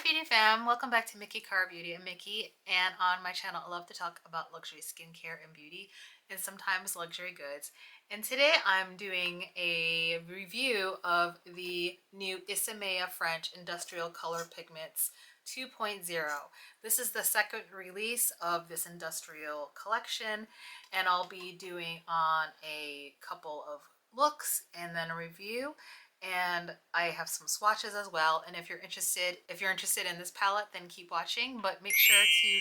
Beauty fam, welcome back to Mickey Car Beauty. I'm Mickey, and on my channel I love to talk about luxury skincare and beauty and sometimes luxury goods. And today I'm doing a review of the new Isamaya French Industrial Color Pigments 2.0. This is the second release of this industrial collection, and I'll be doing on a couple of looks and then a review, and I have some swatches as well. And if you're interested in this palette, then keep watching, but make sure to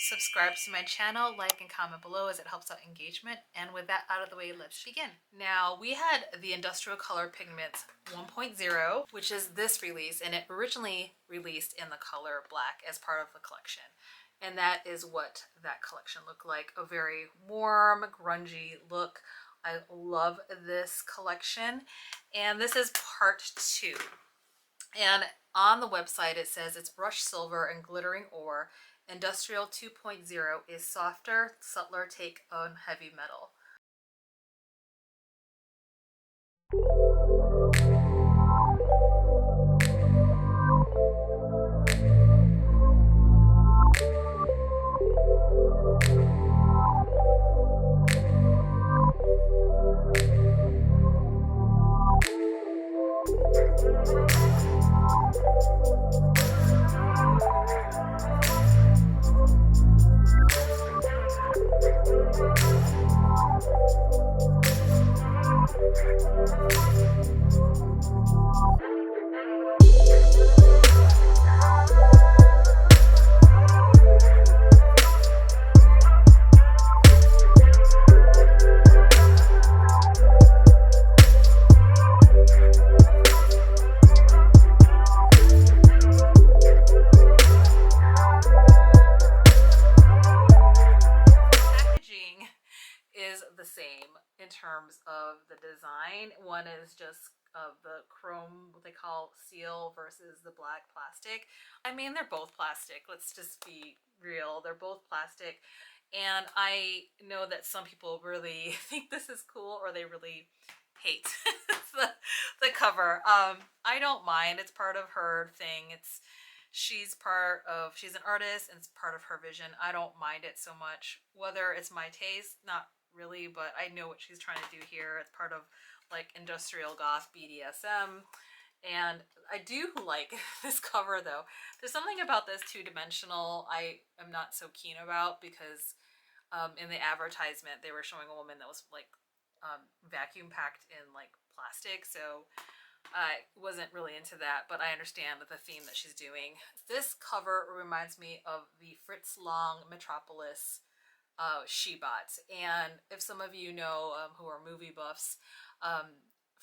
subscribe to my channel, like and comment below, as it helps out engagement. And with that out of the way, let's begin. Now, we had the Industrial Color Pigments 1.0, which is this release, and it originally released in the color black as part of the collection. And that is what that collection looked like, a very warm, grungy look. I love this collection, and this is part 2. And on the website it says it's brushed silver and glittering ore. Industrial 2.0 is softer, subtler take on heavy metal. The same in terms of the design. One is just the chrome, what they call seal, versus the black plastic. I mean, they're both plastic. Let's just be real. They're both plastic. And I know that some people really think this is cool, or they really hate the cover. I don't mind. It's part of her thing. She's an artist, and it's part of her vision. I don't mind it so much. Whether it's my taste, not really, but I know what she's trying to do here. It's part of like industrial goth BDSM, and I do like this cover though. There's something about this two-dimensional I am not so keen about, because in the advertisement they were showing a woman that was like vacuum packed in like plastic, so I wasn't really into that, but I understand the theme that she's doing. This cover reminds me of the Fritz Lang Metropolis Shea. And if some of you know who are movie buffs,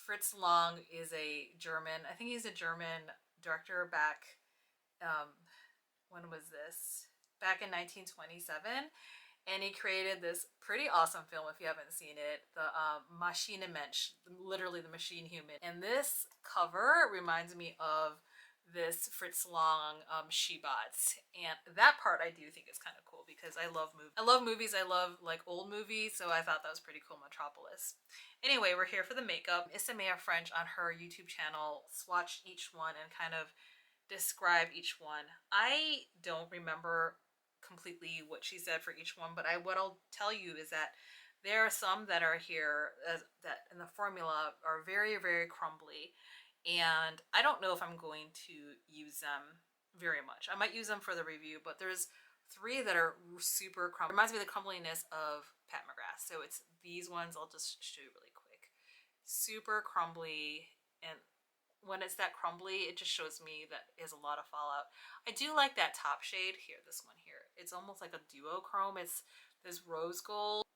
Fritz Lang is a German, I think he's a German director back, when was this? Back in 1927. And he created this pretty awesome film, if you haven't seen it, the Maschinenmensch, literally the machine human. And this cover reminds me of this Fritz Lang Shea. And that part I do think is kind of cool, because I love movies. I love like old movies, so I thought that was pretty cool. Metropolis. Anyway, we're here for the makeup. Isamaya French on her YouTube channel swatched each one and kind of described each one. I don't remember completely what she said for each one, but what I'll tell you is that there are some that are here that in the formula are very, very crumbly, and I don't know if I'm going to use them very much. I might use them for the review, but there's 3 that are super crumbly. Reminds me of the crumbliness of Pat McGrath. So it's these ones. I'll just show you really quick. Super crumbly, and when it's that crumbly, it just shows me that it has a lot of fallout. I do like that top shade here, this one here. It's almost like a duochrome. It's this rose gold.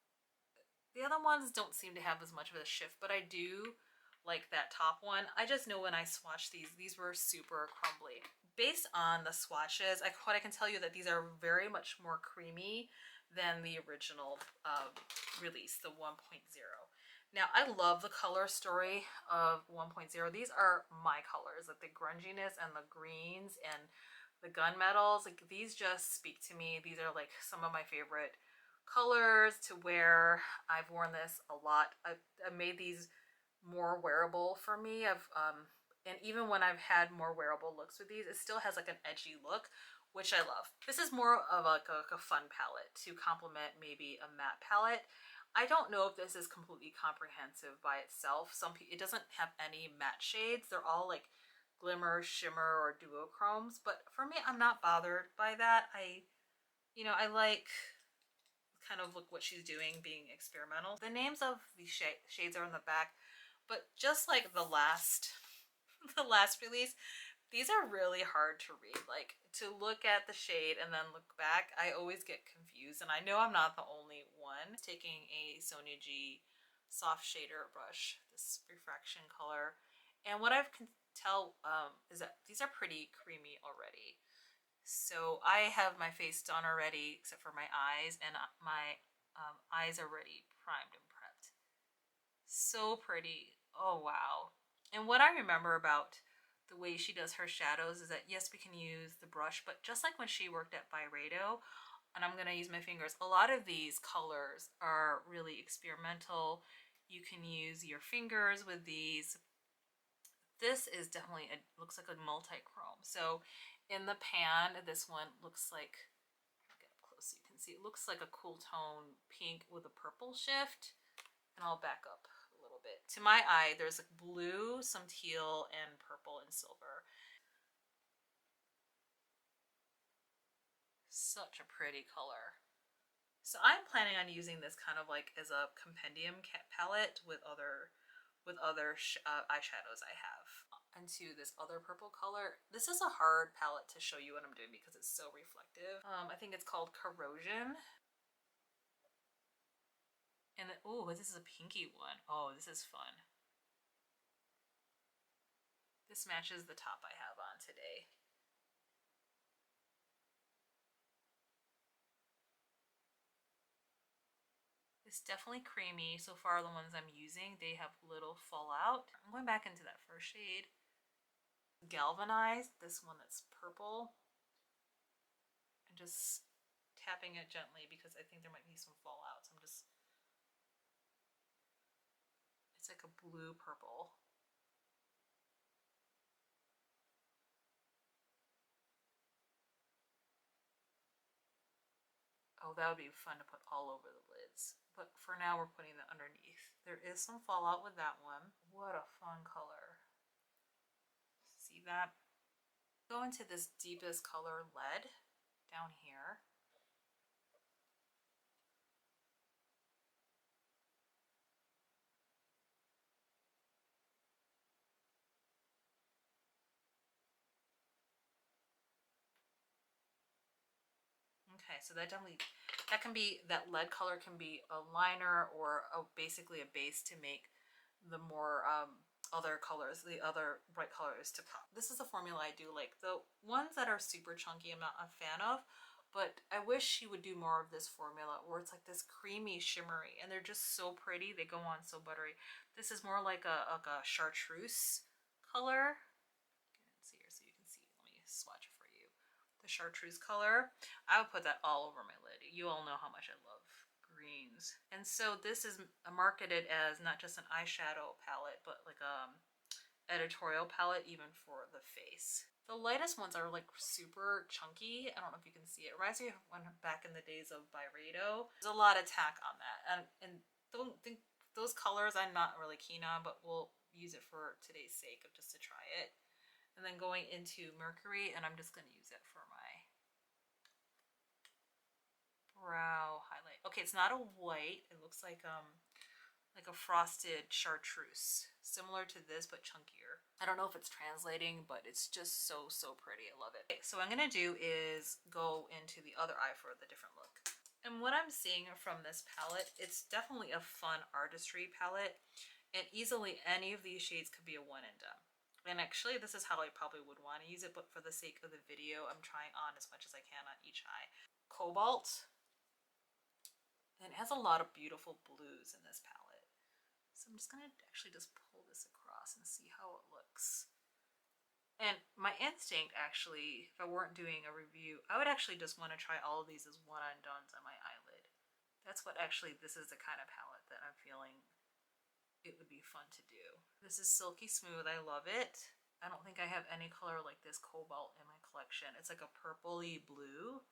The other ones don't seem to have as much of a shift, but I do like that top one. I just know when I swatched these were super crumbly. Based on the swatches, what I can tell you that these are very much more creamy than the original release, the 1.0. Now, I love the color story of 1.0. These are my colors, like the grunginess and the greens and the gunmetals. Like, these just speak to me. These are like some of my favorite colors to wear. I've worn this a lot. I made these more wearable for me. I've And even when I've had more wearable looks with these, it still has like an edgy look, which I love. This is more of like a fun palette to complement maybe a matte palette. I don't know if this is completely comprehensive by itself. It doesn't have any matte shades. They're all like glimmer, shimmer, or duochromes. But for me, I'm not bothered by that. I like kind of look what she's doing, being experimental. The names of these shades are on the back, but just like the last the last release, these are really hard to read. Like, to look at the shade and then look back, I always get confused, and I know I'm not the only one. Taking a Sonia G soft shader brush, this refraction color, and what I can tell is that these are pretty creamy already. So I have my face done already, except for my eyes, and my eyes are already primed and prepped. So pretty. Oh wow. And what I remember about the way she does her shadows is that yes, we can use the brush, but just like when she worked at Byredo, and I'm gonna use my fingers, a lot of these colors are really experimental. You can use your fingers with these. This is definitely, it looks like a multi-chrome. So in the pan, this one looks like, get up close so you can see, it looks like a cool tone pink with a purple shift. And I'll back up a little bit. To my eye, there's like blue, some teal, and purple and silver. Such a pretty color. So I'm planning on using this kind of like as a compendium palette with other eyeshadows I have. Into this other purple color. This is a hard palette to show you what I'm doing because it's so reflective. I think it's called Corrosion. And then, oh, this is a pinky one. Oh, this is fun. This matches the top I have on today. It's definitely creamy. So far, the ones I'm using, they have little fallout. I'm going back into that first shade. Galvanized, this one that's purple. And just tapping it gently because I think there might be some fallout. So I'm just, it's like a blue purple. Oh, that would be fun to put all over the lids. But for now, we're putting that underneath. There is some fallout with that one. What a fun color. See that? Go into this deepest color, Lead, down here. Okay, so that definitely, that lead color can be a liner or basically a base to make the more other colors, the other bright colors to pop. This is a formula I do like. The ones that are super chunky, I'm not a fan of, but I wish she would do more of this formula where it's like this creamy shimmery and they're just so pretty. They go on so buttery. This is more like a chartreuse color. Get in here so you can see. Let me swatch it for you. The chartreuse color. I would put that all over my lid. You all know how much I love greens. And so this is marketed as not just an eyeshadow palette, but like a editorial palette even for the face. The lightest ones are like super chunky. I don't know if you can see it. It reminds me of when back in the days of Byredo. There's a lot of tack on that. And don't think those colors I'm not really keen on, but we'll use it for today's sake of just to try it. And then going into Mercury, and I'm just going to use it for my brow highlight. Okay, it's not a white. It looks like a frosted chartreuse, similar to this but chunkier. I don't know if it's translating, but it's just so pretty. I love it. Okay, so what I'm gonna do is go into the other eye for the different look. And what I'm seeing from this palette, it's definitely a fun artistry palette, and easily any of these shades could be a one and done. And actually, this is how I probably would want to use it, but for the sake of the video, I'm trying on as much as I can on each eye. Cobalt. And it has a lot of beautiful blues in this palette. So I'm just going to actually just pull this across and see how it looks. And my instinct actually, if I weren't doing a review, I would actually just want to try all of these as one-and-dones on my eyelid. That's what actually, this is the kind of palette that I'm feeling it would be fun to do. This is silky smooth. I love it. I don't think I have any color like this cobalt in my collection. It's like a purpley blue.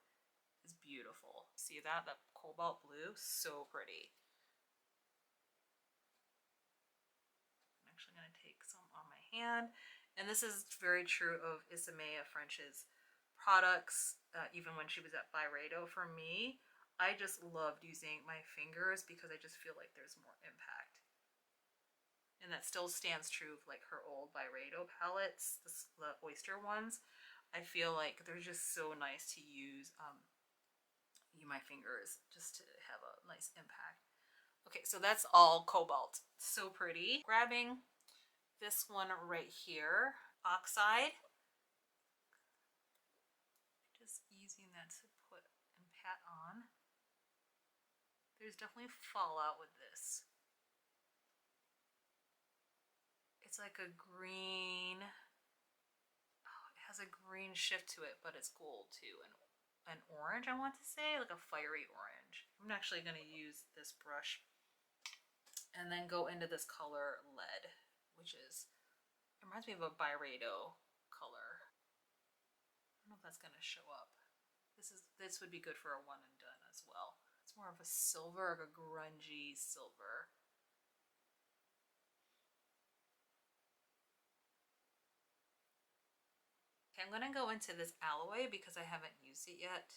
It's beautiful. See that? That cobalt blue, so pretty. I'm actually going to take some on my hand. And this is very true of Isamaya French's products, even when she was at Byredo. For me, I just loved using my fingers because I just feel like there's more impact. And that still stands true of like her old Byredo palettes, the oyster ones. I feel like they're just so nice to use my fingers just to have a nice impact. Okay, so that's all cobalt. So pretty. Grabbing this one right here, Oxide. Just using that to put and pat on. There's definitely fallout with this. It's like a green, oh, it has a green shift to it, but it's gold too, and an orange, I want to say, like a fiery orange. I'm actually going to use this brush and then go into this color Lead, which is, it reminds me of a Byredo color. I don't know if that's going to show up. This would be good for a one and done as well. It's more of a silver, like a grungy silver. Okay, I'm gonna go into this Alloy because I haven't used it yet.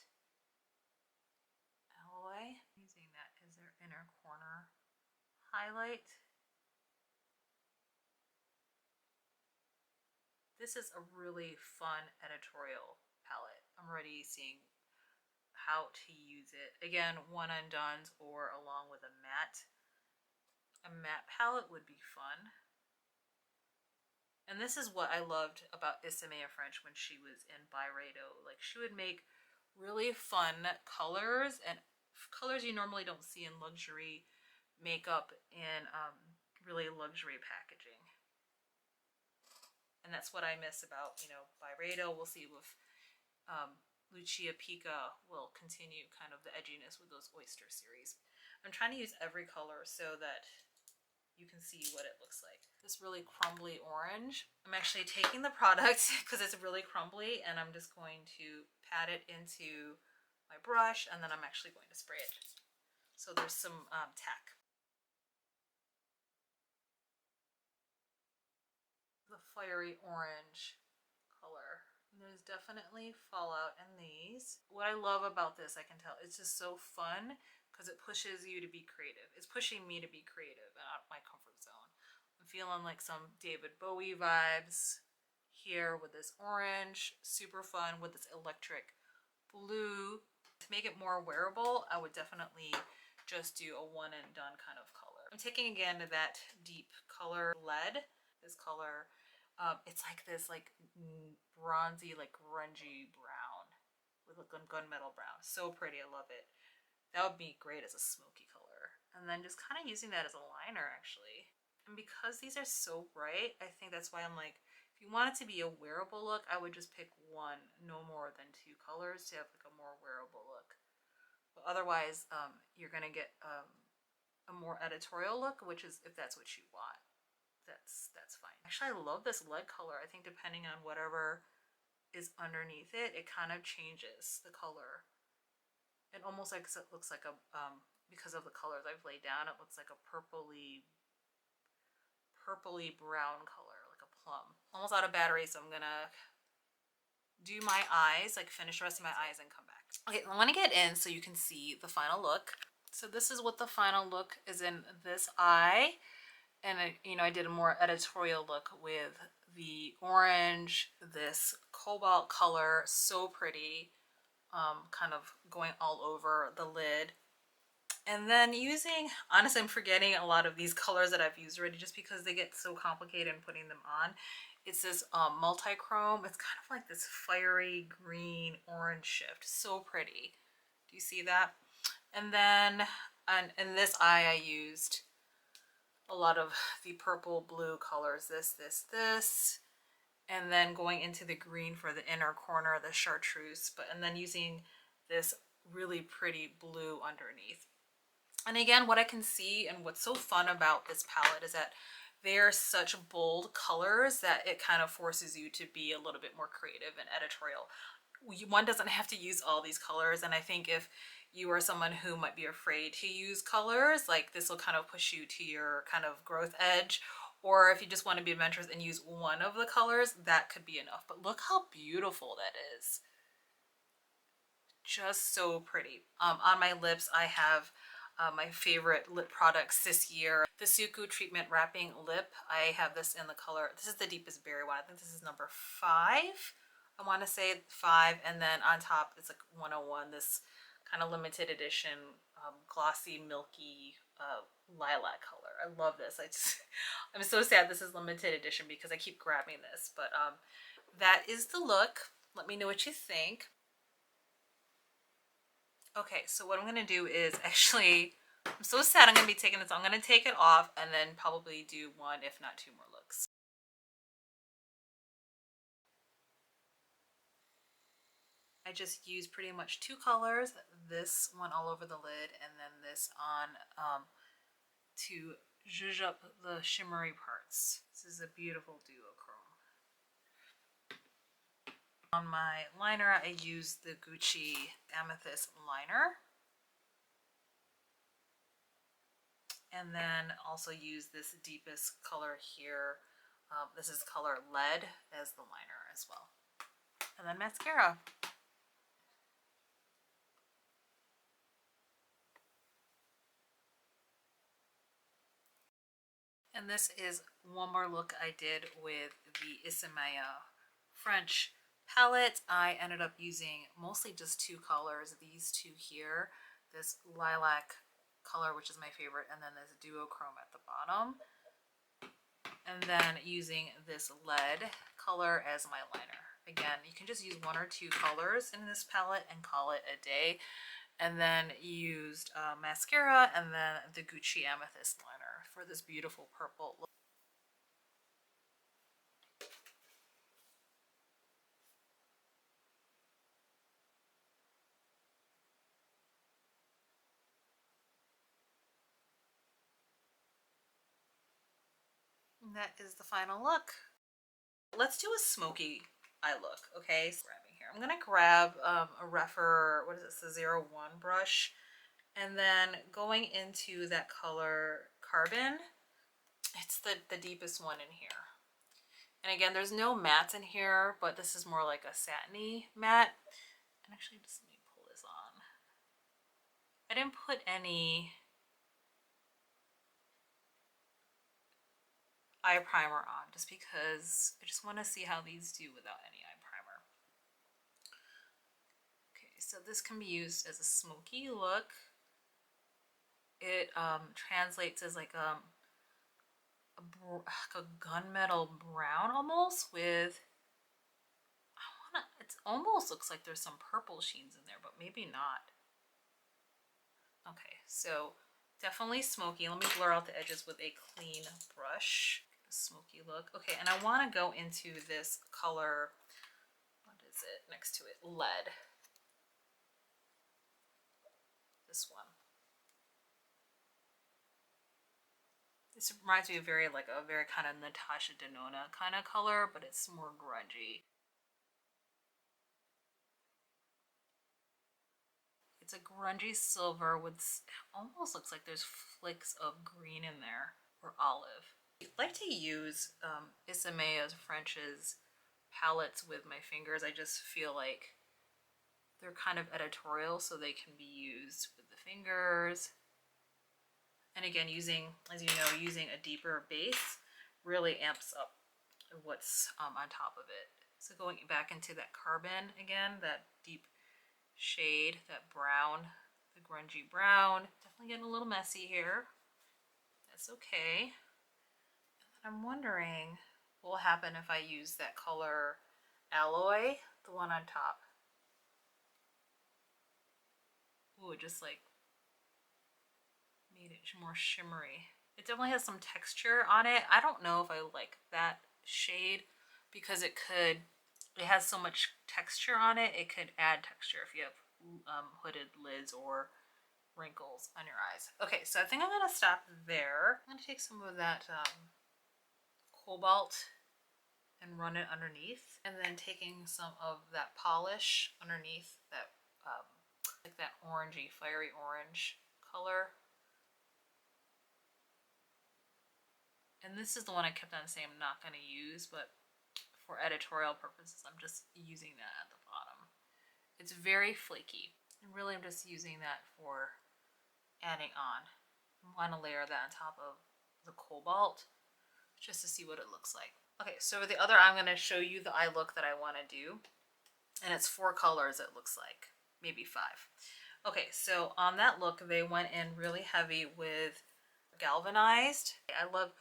Alloy, using that as their inner corner highlight. This is a really fun editorial palette. I'm already seeing how to use it. Again, one and dones or along with a matte. A matte palette would be fun. And this is what I loved about Isamaya French when she was in Byredo. Like, she would make really fun colors, and colors you normally don't see in luxury makeup in really luxury packaging. And that's what I miss about, you know, Byredo. We'll see with Lucia Pica will continue kind of the edginess with those oyster series. I'm trying to use every color so that you can see what it looks like. This really crumbly orange. I'm actually taking the product because it's really crumbly, and I'm just going to pat it into my brush, and then I'm actually going to spray it. So there's some tack. The fiery orange color. There's definitely fallout in these. What I love about this, I can tell, it's just so fun because it pushes you to be creative. It's pushing me to be creative and out of my comfort zone. I'm feeling like some David Bowie vibes here with this orange. Super fun with this electric blue. To make it more wearable, I would definitely just do a one and done kind of color. I'm taking again that deep color Lead. This color, it's like this like bronzy, like grungy brown with a gunmetal brown. So pretty, I love it. That would be great as a smoky color. And then just kind of using that as a liner actually. And because these are so bright, I think that's why I'm like, if you want it to be a wearable look, I would just pick one, no more than two colors to have like a more wearable look. But otherwise, you're gonna get a more editorial look, which is if that's what you want. That's fine. Actually, I love this Lead color. I think depending on whatever is underneath it, it kind of changes the color. It almost like it looks like a because of the colors I've laid down, it looks like a purpley brown color, like a plum. Almost out of battery, so I'm gonna do my eyes, like finish the rest of my eyes and come back. Okay, I want to get in so you can see the final look. So this is what the final look is in this eye. And you know, I did a more editorial look with the orange, this cobalt color, so pretty, kind of going all over the lid. And then using, honestly, I'm forgetting a lot of these colors that I've used already just because they get so complicated in putting them on. It's this multi-chrome. It's kind of like this fiery green orange shift. So pretty. Do you see that? And then in this eye, I used a lot of the purple blue colors, this, and then going into the green for the inner corner, the chartreuse, and then using this really pretty blue underneath. And again, what I can see and what's so fun about this palette is that they are such bold colors that it kind of forces you to be a little bit more creative and editorial. One doesn't have to use all these colors, and I think if you are someone who might be afraid to use colors, like this will kind of push you to your kind of growth edge. Or if you just want to be adventurous and use one of the colors, that could be enough. But look how beautiful that is. Just so pretty. On my lips, I have my favorite lip products this year. The Suqqu Treatment Wrapping Lip. I have this in the color, this is the deepest berry one. I think this is number 5. I want to say 5. And then on top, it's like 101, this kind of limited edition glossy, milky lilac color. I love this. I'm so sad this is limited edition because I keep grabbing this. But that is the look. Let me know what you think. Okay, so what I'm going to do is actually, I'm so sad I'm going to be taking this. I'm going to take it off and then probably do 1, if not 2 more looks. I just used pretty much 2 colors, this one all over the lid and then this on to zhuzh up the shimmery parts. This is a beautiful duochrome. On my liner, I used the Gucci Amethyst liner. And then also use this deepest color here. This is color Lead as the liner as well. And then mascara. And this is one more look I did with the Isamaya French palette. I ended up using mostly just 2 colors, these 2 here, this lilac color, which is my favorite, and then this duochrome at the bottom. And then using this Lead color as my liner. Again, you can just use 1 or 2 colors in this palette and call it a day. And then used mascara and then the Gucci Amethyst liner for this beautiful purple look. And that is the final look. Let's do a smoky eye look, okay? So grabbing here, I'm gonna grab a Refer, what is this, the 01 brush, and then going into that color Carbon. It's the deepest one in here. And again, there's no mattes in here, but this is more like a satiny matte. And actually, just let me pull this on. I didn't put any eye primer on just because I just want to see how these do without any eye primer. Okay, so this can be used as a smoky look. It translates as like a gunmetal brown almost with, it almost looks like there's some purple sheens in there, but maybe not. Okay, so definitely smoky. Let me blur out the edges with a clean brush. Smoky look. Okay, and I want to go into this color, what is it next to it? Lead. This one. This reminds me of very kind of Natasha Denona kind of color, but it's more grungy. It's a grungy silver with, almost looks like there's flicks of green in there, or olive. I like to use Isamaya's French's palettes with my fingers. I just feel like they're kind of editorial, so they can be used with the fingers. And again, using, as you know, using a deeper base really amps up what's on top of it. So going back into that Carbon again, that deep shade, that brown, the grungy brown. Definitely getting a little messy here. That's okay. And I'm wondering what will happen if I use that color Alloy, the one on top. Ooh, it just like made it more shimmery. It definitely has some texture on it. I don't know if I like that shade because it has so much texture on it, it could add texture if you have hooded lids or wrinkles on your eyes. Okay, so I think I'm gonna stop there. I'm gonna take some of that cobalt and run it underneath, and then taking some of that polish underneath that like that orangey, fiery orange color. And this is the one I kept on saying I'm not going to use, but for editorial purposes, I'm just using that at the bottom. It's very flaky. And really, I'm just using that for adding on. I want to layer that on top of the cobalt just to see what it looks like. Okay, so for the other, I'm going to show you the eye look that I want to do. And it's 4 colors, it looks like. Maybe 5. Okay, so on that look, they went in really heavy with galvanized. I love,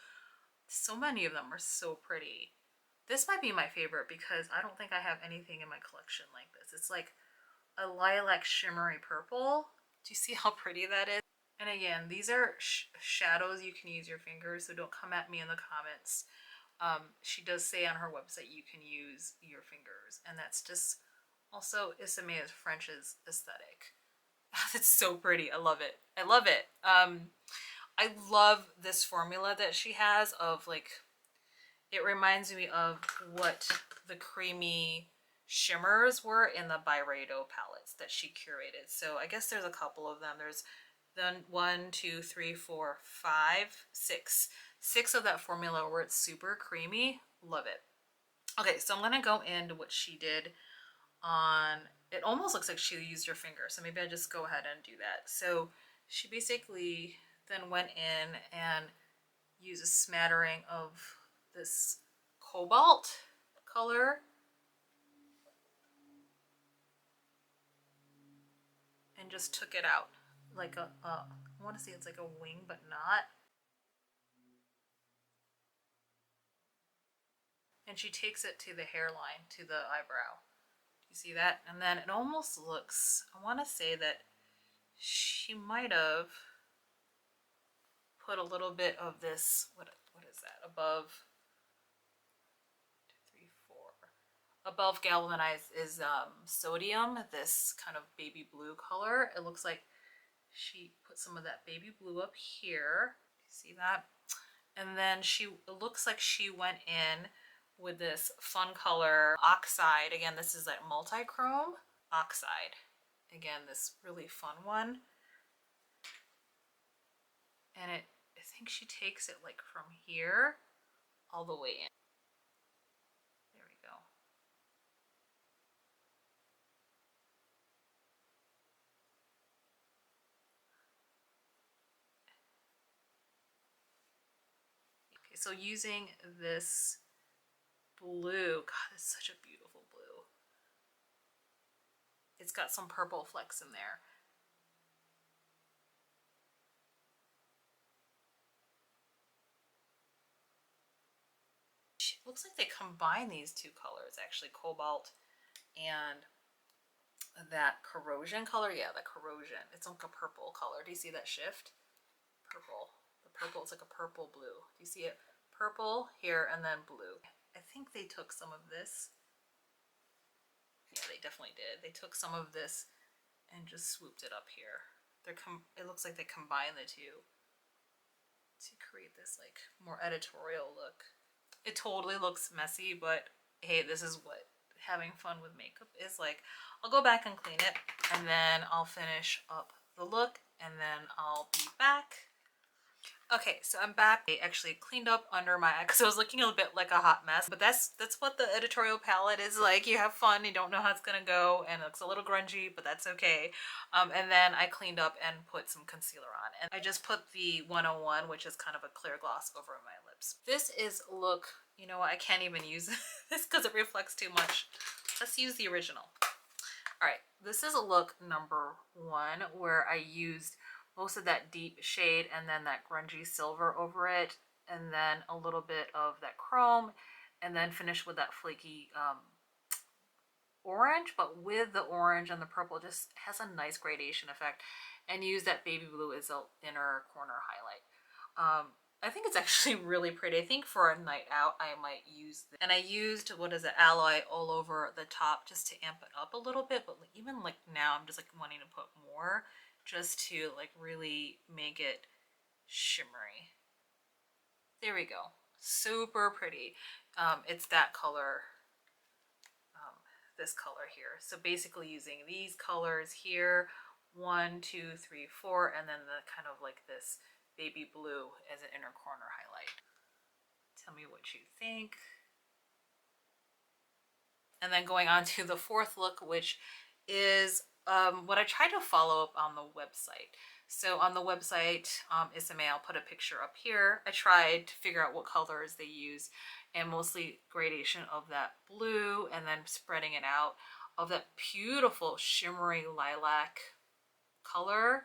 so many of them are so pretty. This might be my favorite because I don't think I have anything in my collection like this. It's like a lilac shimmery purple. Do you see how pretty that is? And again, these are shadows. You can use your fingers, so don't come at me in the comments. She does say on her website you can use your fingers, and that's just also Isamaya's French's aesthetic. That's so pretty. I love it. I love it. I love this formula that she has of like, it reminds me of what the creamy shimmers were in the Byredo palettes that she curated. So I guess there's a couple of them. There's then 1, 2, 3, 4, 5, 6. 6 of that formula where it's super creamy. Love it. Okay, so I'm going to go into what she did on, it almost looks like she used her finger, so maybe I just go ahead and do that. So she basically then went in and used a smattering of this cobalt color and just took it out like I want to say it's like a wing, but not. And she takes it to the hairline, to the eyebrow. You see that? And then it almost looks, I want to say that she might have put a little bit of this, what is that, above 2, 3, 4, above galvanized is sodium, this kind of baby blue color. It looks like she put some of that baby blue up here. You see that? And then it looks like she went in with this fun color oxide. Again, this is like multi-chrome oxide. Again, this really fun one. And I think she takes it like from here all the way in. There we go. Okay, so using this blue, God, it's such a beautiful blue. It's got some purple flecks in there. It looks like they combine these 2 colors, actually, cobalt and that corrosion color. Yeah, the corrosion. It's like a purple color. Do you see that shift? Purple. The purple, it's like a purple blue. Do you see it? Purple here and then blue. I think they took some of this. Yeah, they definitely did. They took some of this and just swooped it up here. It looks like they combined the 2 to create this like more editorial look. It totally looks messy, but hey, this is what having fun with makeup is like. I'll go back and clean it, and then I'll finish up the look, and then I'll be back. Okay, so I'm back. I actually cleaned up under my eye because I was looking a bit like a hot mess, but that's what the editorial palette is like. You have fun, you don't know how it's gonna go, and it looks a little grungy, but that's okay. And then I cleaned up and put some concealer on, and I just put the 101, which is kind of a clear gloss, over my lips. This is look, you know what, I can't even use this because it reflects too much. Let's use the original. All right, this is a look number 1 where I used most of that deep shade and then that grungy silver over it, and then a little bit of that chrome, and then finish with that flaky orange, but with the orange and the purple just has a nice gradation effect, and use that baby blue as an inner corner highlight. I think it's actually really pretty. I think for a night out I might use this. And I used, what is it, alloy all over the top just to amp it up a little bit, but even like now I'm just like wanting to put more just to like really make it shimmery. There we go. super pretty. It's that color, this color here. So basically using these colors here, 1, 2, 3, 4, and then the kind of like this baby blue as an inner corner highlight. Tell me what you think. And then going on to the fourth look, which is what I tried to follow up on the website. So on the website, Isamaya, I'll put a picture up here. I tried to figure out what colors they use, and mostly gradation of that blue and then spreading it out of that beautiful shimmery lilac color,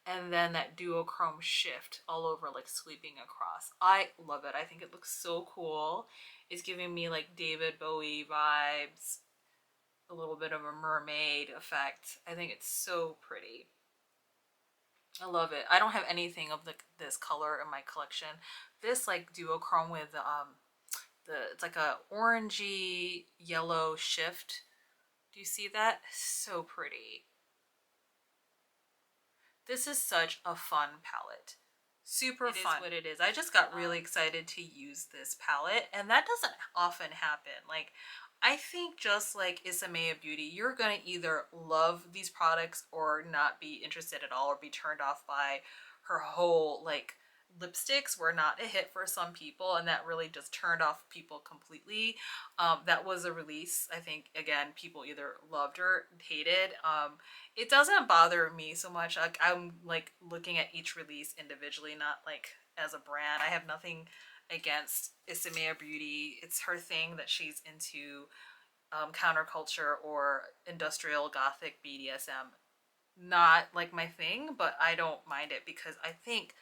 and then that duochrome shift all over, like sweeping across. I love it. I think it looks so cool. It's giving me like David Bowie vibes, a little bit of a mermaid effect. I think it's so pretty. I love it. I don't have anything of this color in my collection. This like duochrome with it's like a orangey yellow shift. Do you see that? So pretty. This is such a fun palette. Super fun. It is what it is. I just got really excited to use this palette, and that doesn't often happen. Like, I think just like Isamaya Beauty, you're gonna either love these products or not be interested at all, or be turned off by her whole like lipsticks were not a hit for some people, and that really just turned off people completely. That was a release, I think, again, people either loved or hated. It doesn't bother me so much. Like, I'm like looking at each release individually, not like as a brand. I have nothing against Isamaya Beauty. It's her thing that she's into, counterculture or industrial gothic BDSM. Not like my thing, but I don't mind it because I think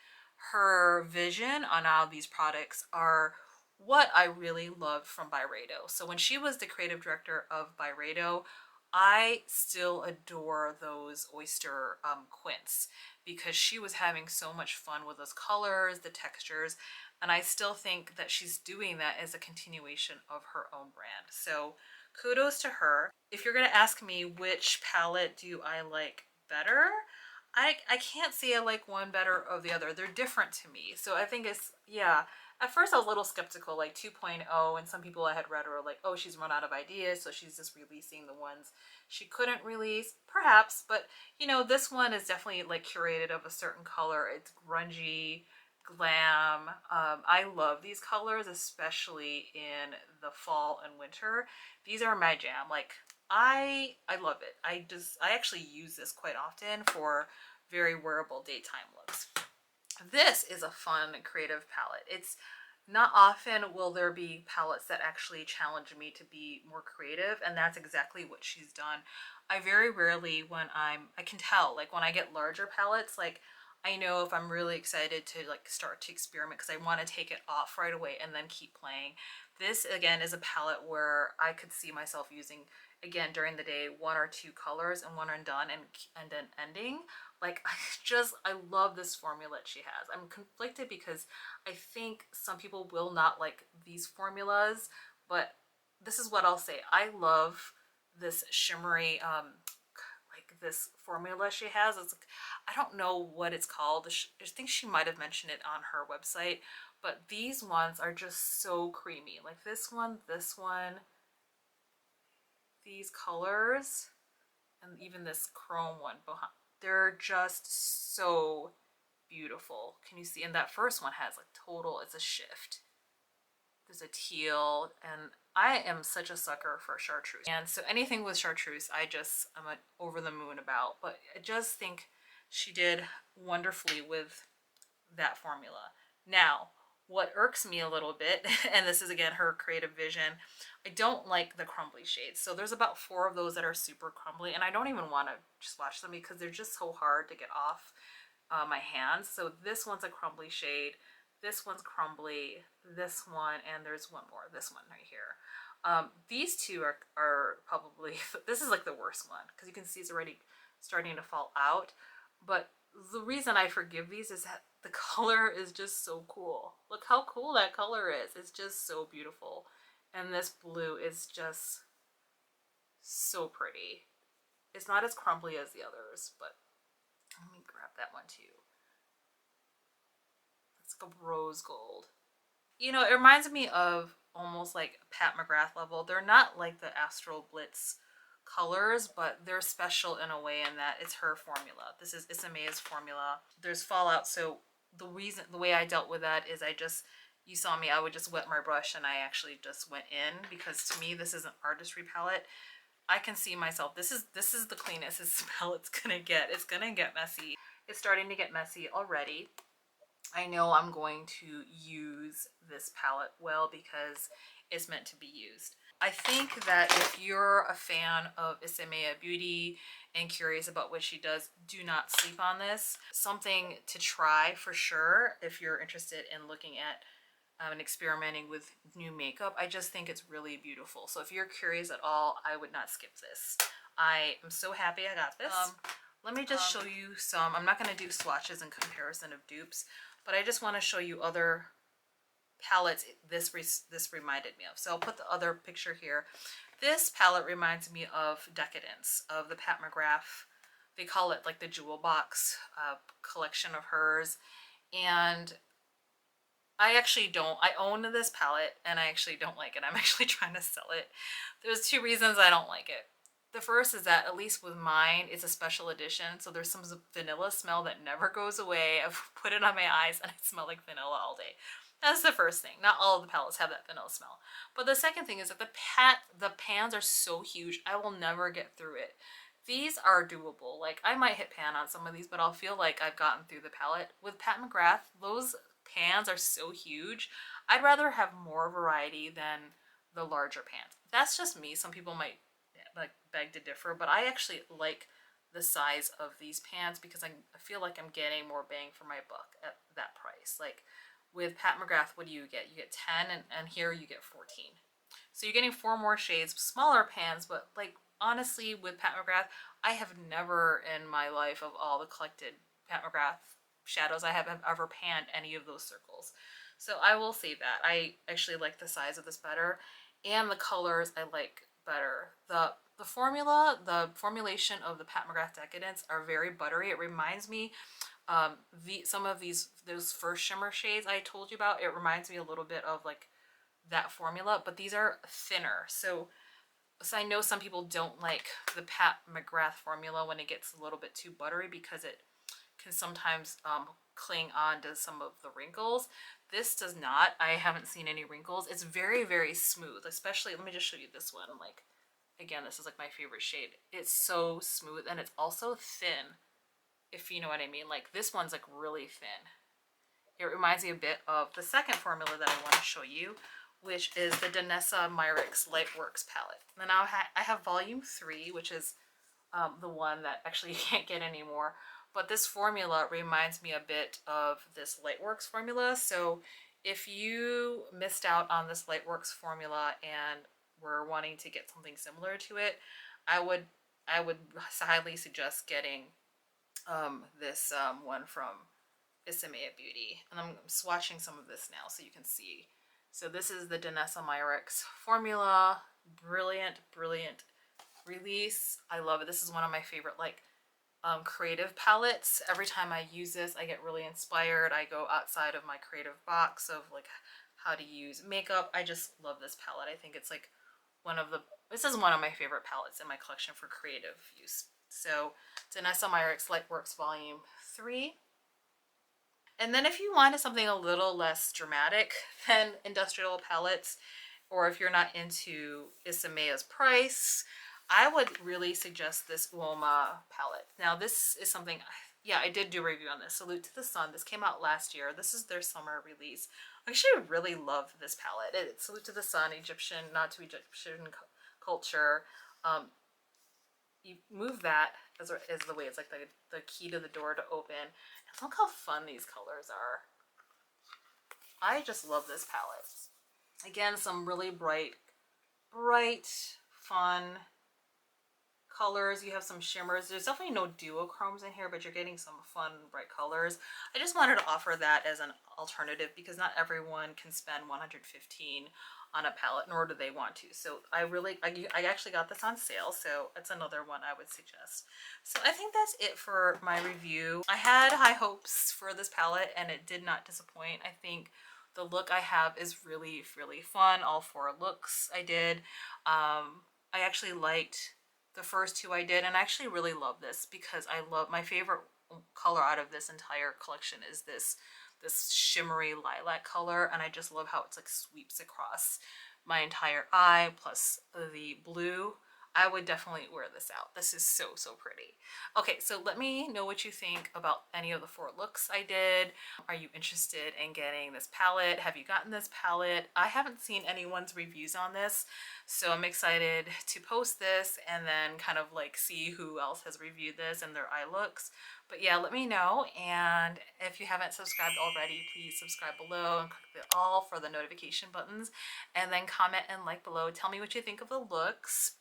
her vision on all these products are what I really loved from Byredo. So when she was the creative director of Byredo, I still adore those oyster quints because she was having so much fun with those colors, the textures, and I still think that she's doing that as a continuation of her own brand. So kudos to her. If you're going to ask me which palette do I like better, I can't say I like one better or the other. They're different to me. So I think it's, yeah. At first I was a little skeptical, like 2.0, and some people I had read were like, oh, she's run out of ideas, so she's just releasing the ones she couldn't release. Perhaps, but you know, this one is definitely like curated of a certain color. It's grungy, glam. I love these colors, especially in the fall and winter. These are my jam. Like, I love it. I actually use this quite often for very wearable daytime looks. This is a fun creative palette. It's not often will there be palettes that actually challenge me to be more creative, and that's exactly what she's done. I very rarely, when I can tell, like when I get larger palettes, like I know if I'm really excited to like start to experiment because I want to take it off right away and then keep playing. This again is a palette where I could see myself using, again, during the day, 1 or 2 colors and one and done, and then ending. Like, I love this formula she has. I'm conflicted because I think some people will not like these formulas, but this is what I'll say. I love this shimmery, like this formula she has. It's like, I don't know what it's called. I think she might have mentioned it on her website, but these ones are just so creamy. Like this one, these colors, and even this chrome one behind, they're just so beautiful. Can you see? And that first one has like total, it's a shift. There's a teal, and I am such a sucker for chartreuse. And so anything with chartreuse, I'm over the moon about. But I just think she did wonderfully with that formula. Now, what irks me a little bit, and this is again her creative vision, I don't like the crumbly shades. So there's about 4 of those that are super crumbly, and I don't even want to swatch them because they're just so hard to get off my hands. So this one's a crumbly shade, this one's crumbly, this one, and there's one more, this one right here. These two are probably, this is like the worst one because you can see it's already starting to fall out. But the reason I forgive these is that the color is just so cool. Look how cool that color is. It's just so beautiful. And this blue is just so pretty. It's not as crumbly as the others, but let me grab that one too. It's like a rose gold. You know, it reminds me of almost like Pat McGrath level. They're not like the Astral Blitz colors, but they're special in a way in that it's her formula. This is Isamaya's formula. There's fallout, so the way I dealt with that is you saw me, I would just wet my brush and I actually just went in, because to me this is an artistry palette. I can see myself, this is the cleanest this palette's gonna get. It's gonna get messy. It's starting to get messy already. I know I'm going to use this palette well because it's meant to be used. I think that if you're a fan of Isamaya Beauty and curious about what she does, do not sleep on this. Something to try for sure if you're interested in looking at and experimenting with new makeup. I just think it's really beautiful. So if you're curious at all, I would not skip this. I am so happy I got this. Let me just show you some. I'm not going to do swatches in comparison of dupes, but I just want to show you other palettes this reminded me of. So I'll put the other picture here. This palette reminds me of Decadence, of the Pat McGrath. They call it like the jewel box collection of hers. And I own this palette and I actually don't like it. I'm actually trying to sell it. There's two reasons I don't like it. The first is that, at least with mine, it's a special edition, so there's some vanilla smell that never goes away. I've put it on my eyes and I smell like vanilla all day. That's the first thing. Not all of the palettes have that vanilla smell. But the second thing is that the pans are so huge, I will never get through it. These are doable. Like, I might hit pan on some of these, but I'll feel like I've gotten through the palette. With Pat McGrath, those pans are so huge. I'd rather have more variety than the larger pans. That's just me. Some people might like beg to differ, but I actually like the size of these pans because I feel like I'm getting more bang for my buck at that price. Like with Pat McGrath, what do you get? You get 10 and here you get 14. So you're getting 4 more shades, smaller pans, but like honestly with Pat McGrath, I have never in my life of all the collected Pat McGrath shadows I have ever panned any of those circles. So I will say that. I actually like the size of this better, and the colors I like better. The formulation of the Pat McGrath Decadence are very buttery. It reminds me some of those first shimmer shades I told you about. It reminds me a little bit of like that formula, but these are thinner. So I know some people don't like the Pat McGrath formula when it gets a little bit too buttery because it can sometimes cling on to some of the wrinkles. This does not. I haven't seen any wrinkles. It's very, very smooth, especially, let me just show you this one. Like, again, this is like my favorite shade. It's so smooth and it's also thin, if you know what I mean. Like this one's like really thin. It reminds me a bit of the second formula that I want to show you, which is the Danessa Myricks Lightworks palette. And now I have volume 3, which is the one that actually you can't get anymore. But this formula reminds me a bit of this Lightworks formula. So if you missed out on this Lightworks formula and were wanting to get something similar to it, I would highly suggest getting this one from Isamaya Beauty. And I'm swatching some of this now so you can see. So this is the Danessa Myricks formula. Brilliant, brilliant release. I love it. This is one of my favorite like creative palettes. Every time I use this, I get really inspired. I go outside of my creative box of like how to use makeup. I just love this palette. I think it's like this is one of my favorite palettes in my collection for creative use. So Danessa Myricks Lightworks Volume 3. And then if you wanted something a little less dramatic than industrial palettes, or if you're not into Isamaya's price, I would really suggest this Uoma palette. Now this is something, yeah, I did do a review on this. Salute to the Sun. This came out last year. This is their summer release. I actually really love this palette. It's Salute to the Sun, Egyptian, not to Egyptian culture. You move that as the way it's like the key to the door to open. And look how fun these colors are. I just love this palette. Again, some really bright, fun colors. You have some shimmers. There's definitely no duochromes in here, but you're getting some fun, bright colors. I just wanted to offer that as an alternative because not everyone can spend $115 on a palette, nor do they want to. So I actually got this on sale, so it's another one I would suggest. So I think that's it for my review. I had high hopes for this palette and it did not disappoint. I think The look I have is really, really fun. All 4 looks I did. I actually liked the first 2 I did, and I actually really love this because I love, my favorite color out of this entire collection is this shimmery lilac color, and I just love how it's like sweeps across my entire eye, plus the blue. I would definitely wear this out. This is so, so pretty. Okay, so let me know what you think about any of the 4 looks I did. Are you interested in getting this palette? Have you gotten this palette? I haven't seen anyone's reviews on this, so I'm excited to post this and then kind of like see who else has reviewed this and their eye looks. But yeah, let me know, and if you haven't subscribed already, please subscribe below and click the all for the notification buttons, and then comment and like below. Tell me what you think of the looks.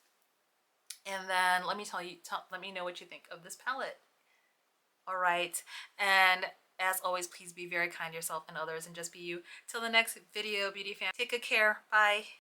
And then let me know what you think of this palette. All right, and as always, please be very kind to yourself and others, and just be you. Till the next video, beauty fan. Take good care. Bye.